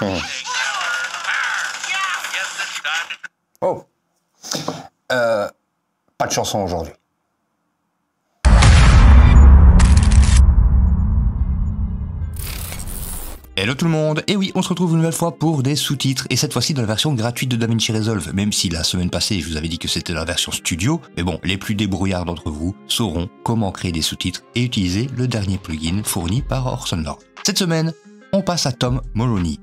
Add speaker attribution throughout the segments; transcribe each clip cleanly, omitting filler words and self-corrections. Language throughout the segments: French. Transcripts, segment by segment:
Speaker 1: Oh, pas de chanson aujourd'hui.
Speaker 2: Hello tout le monde, et oui, on se retrouve une nouvelle fois pour des sous-titres, et cette fois-ci dans la version gratuite de DaVinci Resolve, même si la semaine passée je vous avais dit que c'était la version studio, mais bon, les plus débrouillards d'entre vous sauront comment créer des sous-titres et utiliser le dernier plugin fourni par Orson Lord. Cette semaine, on passe à Tom Moloney,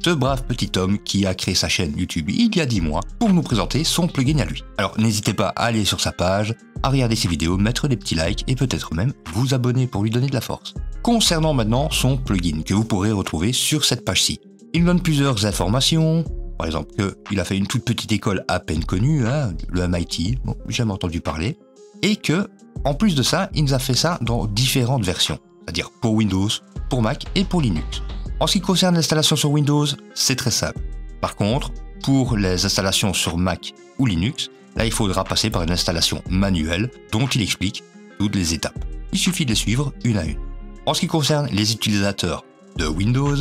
Speaker 2: ce brave petit homme qui a créé sa chaîne YouTube il y a 10 mois pour nous présenter son plugin à lui. Alors n'hésitez pas à aller sur sa page, à regarder ses vidéos, mettre des petits likes et peut-être même vous abonner pour lui donner de la force. Concernant maintenant son plugin que vous pourrez retrouver sur cette page-ci. Il donne plusieurs informations, par exemple qu'il a fait une toute petite école à peine connue, hein, le MIT, bon, jamais entendu parler, et que, en plus de ça, il nous a fait ça dans différentes versions, c'est-à-dire pour Windows, pour Mac et pour Linux. En ce qui concerne l'installation sur Windows, c'est très simple. Par contre, pour les installations sur Mac ou Linux, là il faudra passer par une installation manuelle dont il explique toutes les étapes. Il suffit de les suivre une à une. En ce qui concerne les utilisateurs de Windows,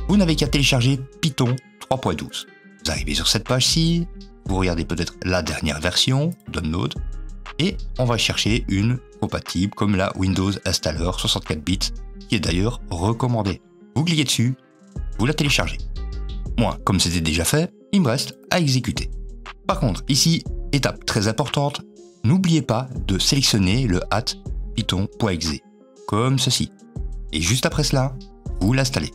Speaker 2: vous n'avez qu'à télécharger Python 3.12. Vous arrivez sur cette page-ci, vous regardez peut-être la dernière version, Download, et on va chercher une compatible comme la Windows Installer 64 bits, qui est d'ailleurs recommandée. Vous cliquez dessus, vous la téléchargez. Moi, comme c'était déjà fait, il me reste à exécuter. Par contre, ici, étape très importante, n'oubliez pas de sélectionner le @python.exe, comme ceci. Et juste après cela, vous l'installez.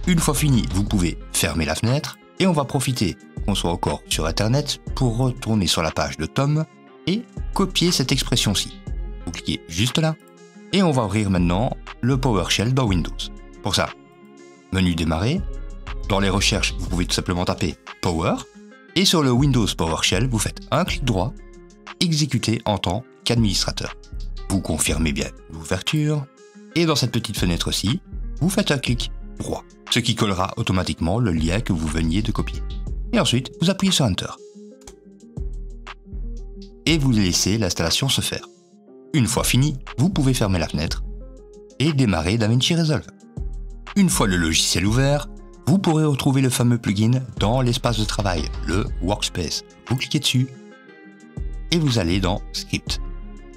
Speaker 2: Une fois fini, vous pouvez fermer la fenêtre et on va profiter qu'on soit encore sur Internet pour retourner sur la page de Tom et copier cette expression-ci. Vous cliquez juste là et on va ouvrir maintenant le PowerShell dans Windows. Pour ça, menu démarrer, dans les recherches, vous pouvez tout simplement taper Power et sur le Windows PowerShell, vous faites un clic droit, exécuter en tant qu'administrateur. Vous confirmez bien l'ouverture, et dans cette petite fenêtre-ci, vous faites un clic droit, ce qui collera automatiquement le lien que vous veniez de copier. Et ensuite, vous appuyez sur Enter. Et vous laissez l'installation se faire. Une fois fini, vous pouvez fermer la fenêtre et démarrer DaVinci Resolve. Une fois le logiciel ouvert, vous pourrez retrouver le fameux plugin dans l'espace de travail, le Workspace. Vous cliquez dessus et vous allez dans Script.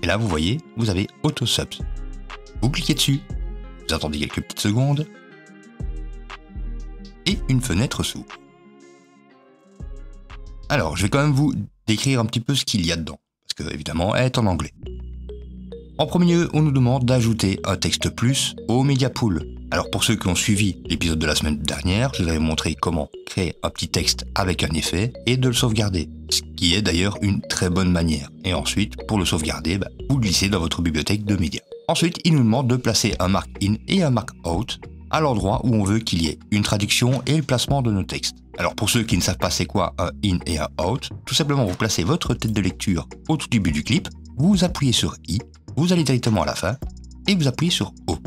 Speaker 2: Et là, vous voyez, vous avez Auto-Subs. Vous cliquez dessus, vous attendez quelques petites secondes, et une fenêtre s'ouvre. Alors, je vais quand même vous décrire un petit peu ce qu'il y a dedans, parce que, évidemment, elle est en anglais. En premier lieu, on nous demande d'ajouter un texte plus au Media Pool. Alors, pour ceux qui ont suivi l'épisode de la semaine dernière, je vous avais montré comment créer un petit texte avec un effet et de le sauvegarder, ce qui est d'ailleurs une très bonne manière. Et ensuite, pour le sauvegarder, vous le glissez dans votre bibliothèque de médias. Ensuite, il nous demande de placer un mark in et un mark out à l'endroit où on veut qu'il y ait une traduction et le placement de nos textes. Alors pour ceux qui ne savent pas c'est quoi un in et un out, tout simplement vous placez votre tête de lecture au tout début du clip, vous appuyez sur I, vous allez directement à la fin et vous appuyez sur O.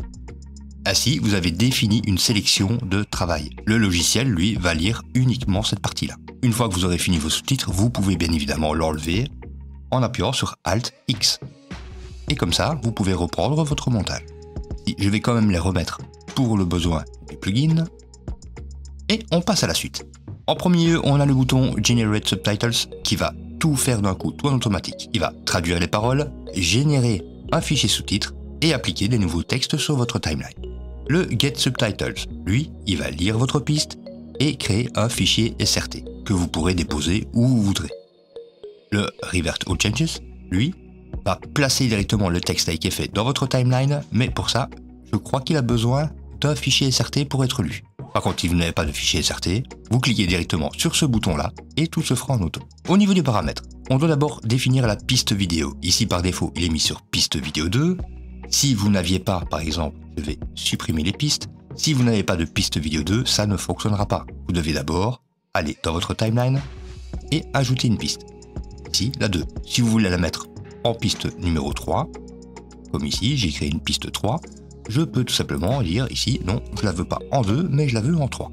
Speaker 2: Ainsi, vous avez défini une sélection de travail. Le logiciel, lui, va lire uniquement cette partie-là. Une fois que vous aurez fini vos sous-titres, vous pouvez bien évidemment l'enlever en appuyant sur Alt-X. Et comme ça, vous pouvez reprendre votre montage. Je vais quand même les remettre pour le besoin du plugin. Et on passe à la suite. En premier lieu, on a le bouton Generate Subtitles qui va tout faire d'un coup, tout en automatique. Il va traduire les paroles, générer un fichier sous-titres et appliquer des nouveaux textes sur votre timeline. Le Get Subtitles, lui, il va lire votre piste et créer un fichier SRT que vous pourrez déposer où vous voudrez. Le Revert All Changes, lui, va placer directement le texte avec effet dans votre timeline, mais pour ça, je crois qu'il a besoin d'un fichier SRT pour être lu. Par contre, si vous n'avez pas de fichier SRT, vous cliquez directement sur ce bouton-là et tout se fera en auto. Au niveau des paramètres, on doit d'abord définir la piste vidéo. Ici, par défaut, il est mis sur piste vidéo 2. Si vous n'aviez pas, par exemple, je vais supprimer les pistes. Si vous n'avez pas de piste vidéo 2, ça ne fonctionnera pas. Vous devez d'abord aller dans votre timeline et ajouter une piste. Ici, la 2. Si vous voulez la mettre en piste numéro 3, comme ici, j'ai créé une piste 3, je peux tout simplement dire ici, non, je la veux pas en 2, mais je la veux en 3.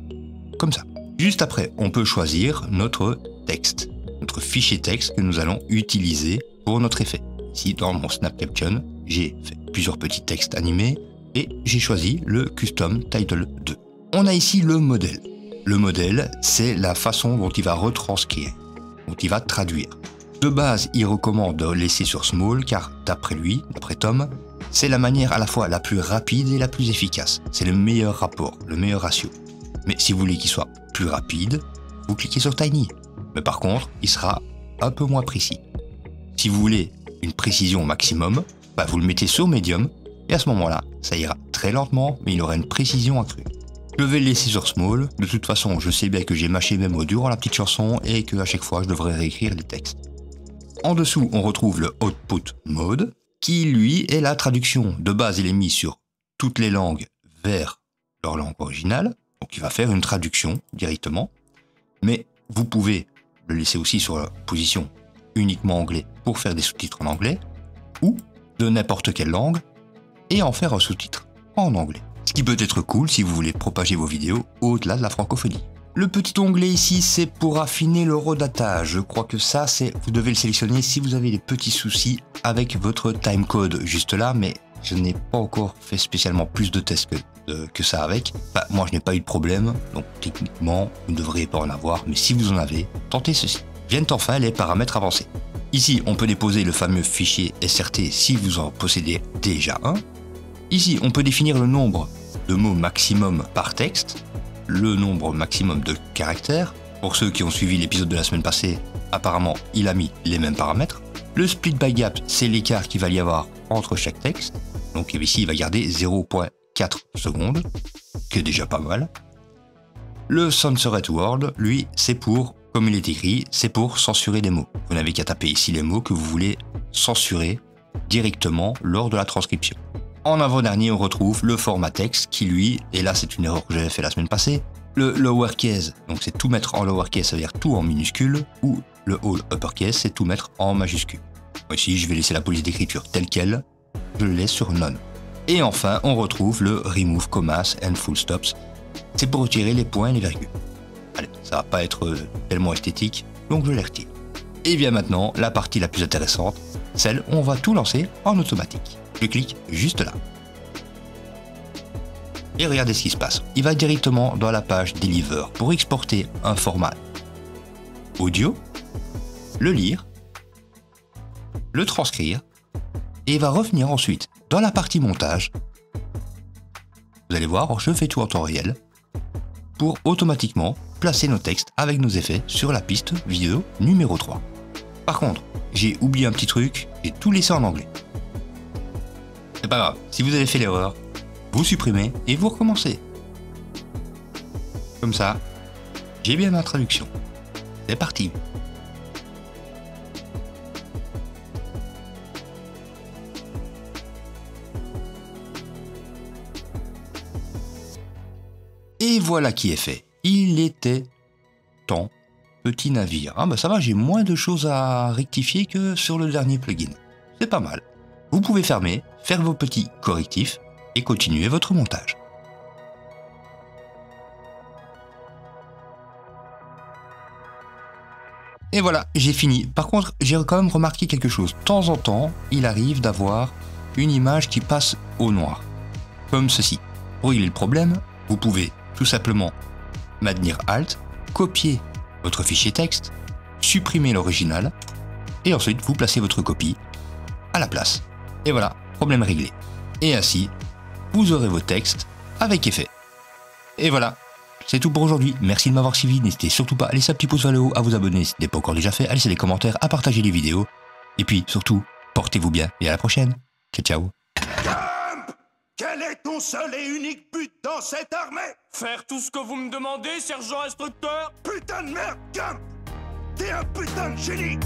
Speaker 2: Comme ça. Juste après, on peut choisir notre texte, notre fichier texte que nous allons utiliser pour notre effet. Ici, dans mon Snap Caption, j'ai fait plusieurs petits textes animés et j'ai choisi le Custom Title 2. On a ici le modèle. Le modèle, c'est la façon dont il va retranscrire, dont il va traduire. De base, il recommande de laisser sur Small car, d'après lui, d'après Tom, c'est la manière à la fois la plus rapide et la plus efficace. C'est le meilleur rapport, le meilleur ratio. Mais si vous voulez qu'il soit plus rapide, vous cliquez sur Tiny. Mais par contre, il sera un peu moins précis. Si vous voulez une précision au maximum, vous le mettez sur Medium et à ce moment-là, ça ira très lentement, mais il aura une précision accrue. Je vais le laisser sur Small. De toute façon, je sais bien que j'ai mâché mes mots durant la petite chanson et qu'à chaque fois, je devrais réécrire les textes. En dessous, on retrouve le Output Mode, qui lui est la traduction. De base, il est mis sur toutes les langues vers leur langue originale. Donc il va faire une traduction directement. Mais vous pouvez le laisser aussi sur la position uniquement anglais pour faire des sous-titres en anglais, ou de n'importe quelle langue, et en faire un sous-titre en anglais. Ce qui peut être cool si vous voulez propager vos vidéos au-delà de la francophonie. Le petit onglet ici, c'est pour affiner le redatage. Je crois que ça, vous devez le sélectionner si vous avez des petits soucis avec votre timecode juste là, mais je n'ai pas encore fait spécialement plus de tests que ça avec. Moi, je n'ai pas eu de problème, donc techniquement, vous ne devriez pas en avoir, mais si vous en avez, tentez ceci. Viennent enfin les paramètres avancés. Ici, on peut déposer le fameux fichier SRT si vous en possédez déjà un. Ici, on peut définir le nombre de mots maximum par texte, le nombre maximum de caractères. Pour ceux qui ont suivi l'épisode de la semaine passée, apparemment, il a mis les mêmes paramètres. Le split by gap, c'est l'écart qu'il va y avoir entre chaque texte. Donc ici, il va garder 0,4 secondes, qui est déjà pas mal. Le censored word, lui, c'est pour, comme il est écrit, c'est pour censurer des mots. Vous n'avez qu'à taper ici les mots que vous voulez censurer directement lors de la transcription. En avant-dernier, on retrouve le format texte qui, lui, et là c'est une erreur que j'avais fait la semaine passée, le lowercase, donc c'est tout mettre en lowercase, ça veut dire tout en minuscule, ou le all uppercase, c'est tout mettre en majuscule. Ici, je vais laisser la police d'écriture telle qu'elle, je le laisse sur None. Et enfin, on retrouve le remove commas and full stops, c'est pour retirer les points et les virgules. Allez, ça va pas être tellement esthétique, donc je les retire. Et bien maintenant, la partie la plus intéressante, celle où on va tout lancer en automatique. Je clique juste là. Et regardez ce qui se passe. Il va directement dans la page Deliver pour exporter un format audio, le lire, le transcrire, et il va revenir ensuite dans la partie montage. Vous allez voir, je fais tout en temps réel pour automatiquement placer nos textes avec nos effets sur la piste vidéo numéro 3. Par contre, j'ai oublié un petit truc, j'ai tout laissé en anglais. C'est pas grave, si vous avez fait l'erreur, vous supprimez et vous recommencez. Comme ça, j'ai bien ma traduction. C'est parti. Et voilà qui est fait. Il était temps, petit navire. Ah bah ça va, j'ai moins de choses à rectifier que sur le dernier plugin. C'est pas mal. Vous pouvez fermer, faire vos petits correctifs et continuer votre montage. Et voilà, j'ai fini. Par contre, j'ai quand même remarqué quelque chose. De temps en temps, il arrive d'avoir une image qui passe au noir. Comme ceci. Pour régler le problème, vous pouvez tout simplement maintenir Alt, copier votre fichier texte, supprimer l'original, et ensuite vous placez votre copie à la place. Et voilà, problème réglé. Et ainsi, vous aurez vos textes avec effet. Et voilà, c'est tout pour aujourd'hui. Merci de m'avoir suivi. N'hésitez surtout pas à laisser un petit pouce vers le haut, à vous abonner si ce n'est pas encore déjà fait, à laisser des commentaires, à partager les vidéos. Et puis, surtout, portez-vous bien et à la prochaine. Ciao, ciao.
Speaker 3: Gump! Quel est ton seul et unique but dans cette armée?
Speaker 4: Faire tout ce que vous me demandez, sergent instructeur.
Speaker 3: Putain de merde, Gump! T'es un putain de génie!